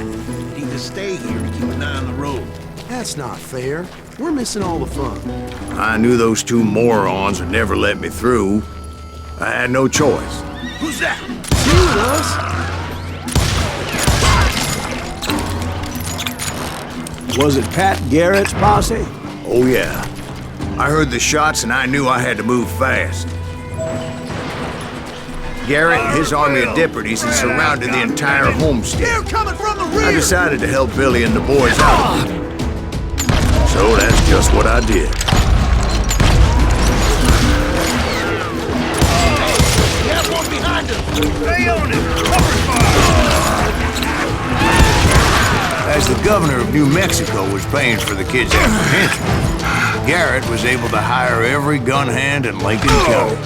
We need to stay here and keep an eye on the road. That's not fair. We're missing all the fun. I knew those two morons would never let me through. I had no choice. Who's that? Shoot us! Was it Pat Garrett's posse? Oh yeah. I heard the shots and I knew I had to move fast. Garrett and his army of deputies had surrounded the entire homestead. They're coming from the rear! I decided to help Billy and the boys out. So that's just what I did. We have one behind us! Stay on it! Cover fire! As the governor of New Mexico was paying for the kids' apprehension, Garrett was able to hire every gun hand in Lincoln County.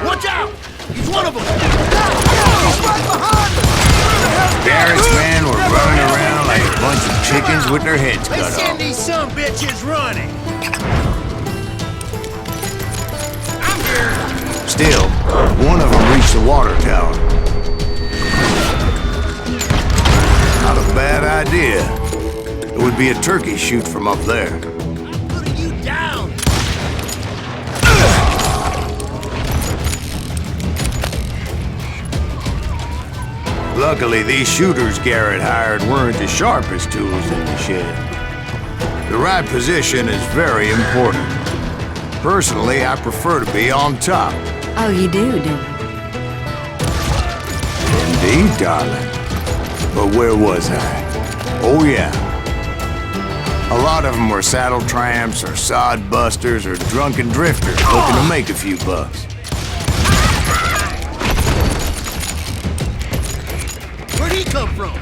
Watch out! He's one of them! He's right behind us! Garrett's men were running around like a bunch of chickens with their heads cut Let's send off. these some bitches running! I'm here! Still, one of them reached the water tower. Not a bad idea. It would be a turkey shoot from up there. I'm putting you down! Luckily, these shooters Garrett hired weren't the sharpest tools in the shed. The right position is very important. Personally, I prefer to be on top. Oh, you do you? Indeed, darling. But where was I? Oh, yeah. A lot of them were saddle tramps or sod busters or drunken drifters looking to make a few bucks. Where'd he come from?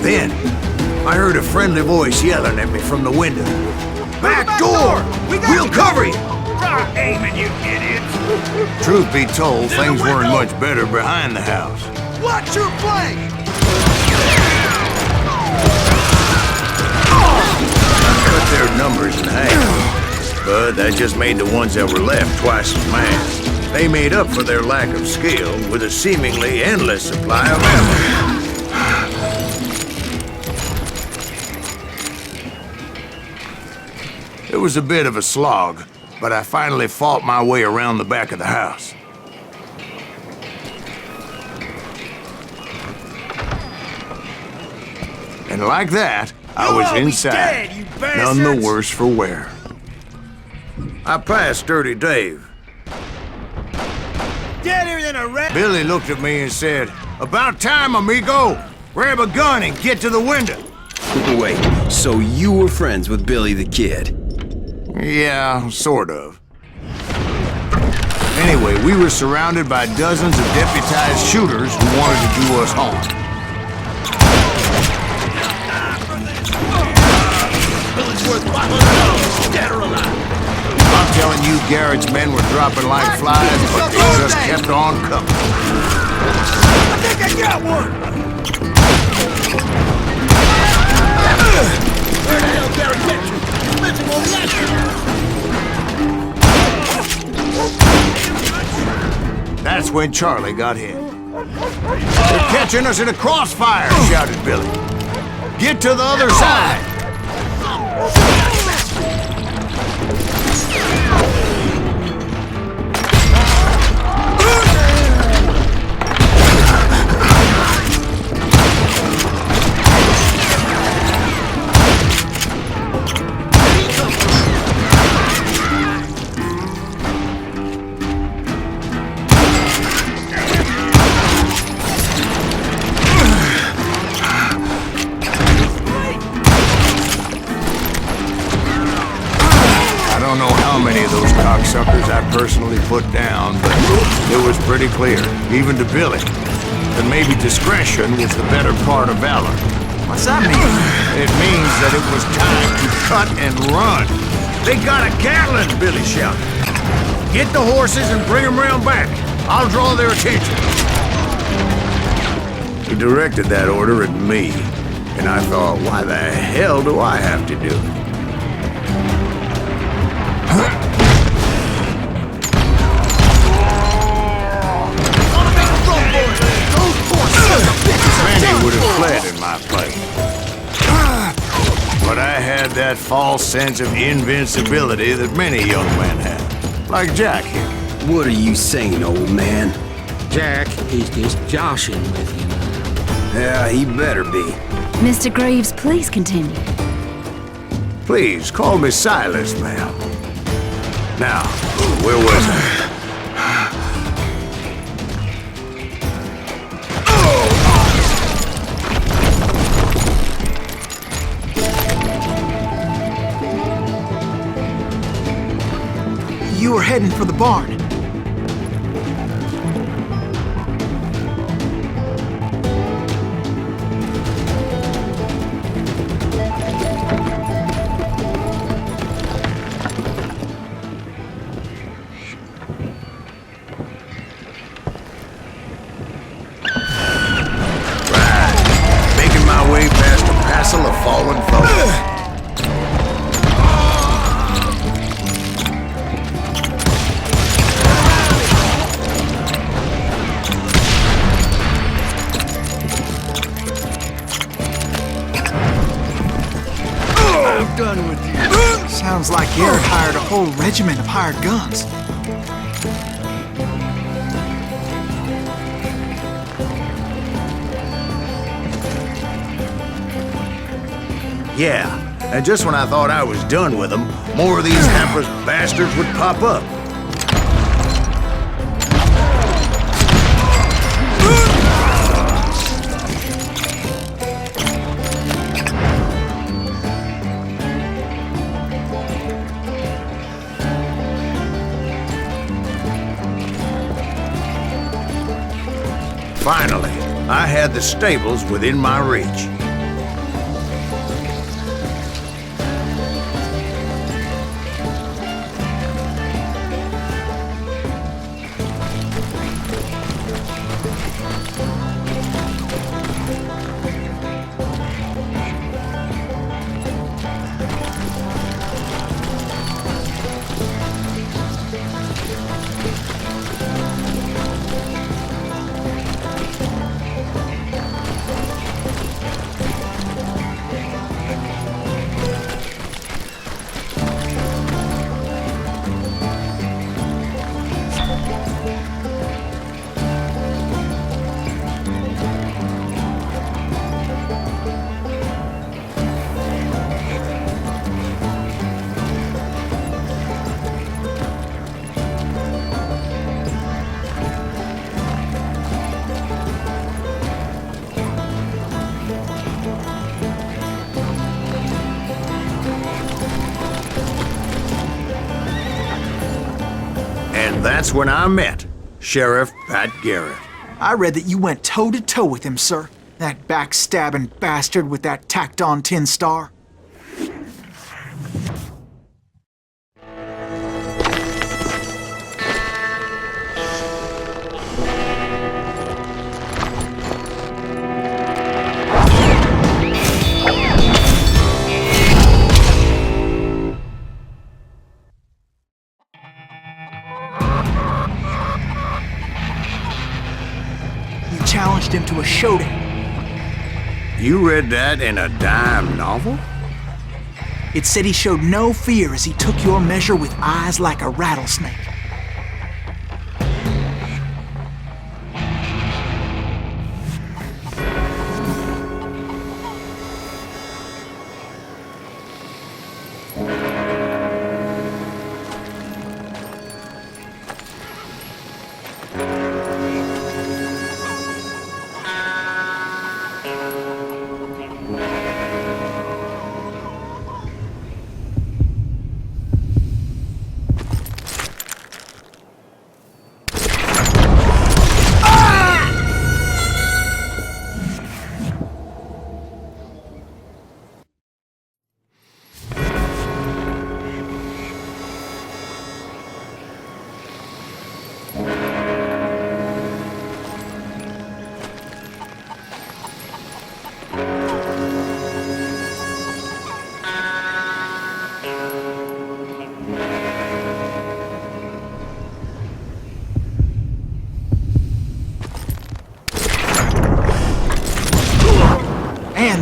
Then, I heard a friendly voice yelling at me from the window. Back door! We'll cover you! Stop aiming, you idiots! Truth be told, things weren't much better behind the house. Watch your flank! Cut their numbers in half. But that just made the ones that were left twice as mad. They made up for their lack of skill with a seemingly endless supply of ammo. It was a bit of a slog, but I finally fought my way around the back of the house. And like that, I was inside, none the worse for wear. I passed Dirty Dave. Deader than a rat! Billy looked at me and said, "About time, amigo! Grab a gun and get to the window." Wait, so you were friends with Billy the Kid? Yeah, sort of. Anyway, we were surrounded by dozens of deputized shooters who wanted to do us harm. Billy's worth $500, dead or alive! I'm telling you, Garrett's men were dropping like flies, but they just kept on coming. I think I got one! Where the hell Garrett get you? He's missing on the action! That's when Charlie got hit. "They're catching us in a crossfire!" shouted Billy. "Get to the other side!" cocksuckers I personally put down, but it was pretty clear, even to Billy, that maybe discretion was the better part of valor. What's that mean? It means that it was time to cut and run. They got a Gatling, Billy shouted. Get the horses and bring them round back. I'll draw their attention. He directed that order at me, and I thought, why the hell do I have to do it? Many would have fled in my place. But I had that false sense of invincibility that many young men have. Like Jack here. What are you saying, old man? Jack, he's just joshing with you. Yeah, he better be. Mr. Graves, please continue. Please, call me Silas, ma'am. Now, where was I? You were heading for the barn. Making my way past a passel of fallen foes. Done with you. Sounds like Garrett hired a whole regiment of hired guns. Yeah, and just when I thought I was done with them, more of these hapless bastards would pop up. Finally, I had the stables within my reach. And that's when I met Sheriff Pat Garrett. I read that you went toe-to-toe with him, sir. That backstabbing bastard with that tacked-on tin star. Challenged him to a showdown. You read that in a dime novel? It said he showed no fear as he took your measure with eyes like a rattlesnake.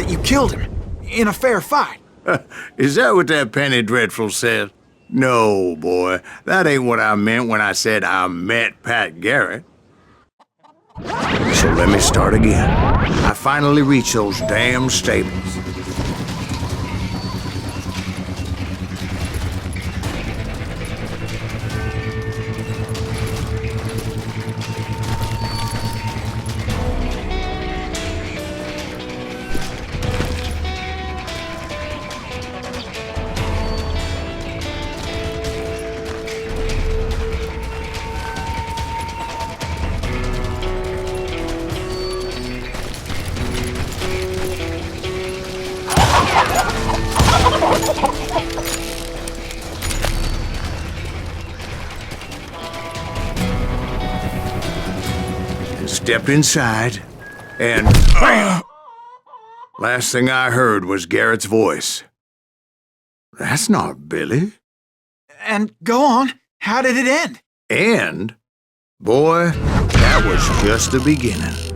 that you killed him in a fair fight. Is that what that Penny Dreadful said? No, boy. That ain't what I meant when I said I met Pat Garrett. So let me start again. I finally reached those damn stables. Stepped inside, and last thing I heard was Garrett's voice. That's not Billy. And go on, how did it end? And, boy, that was just the beginning.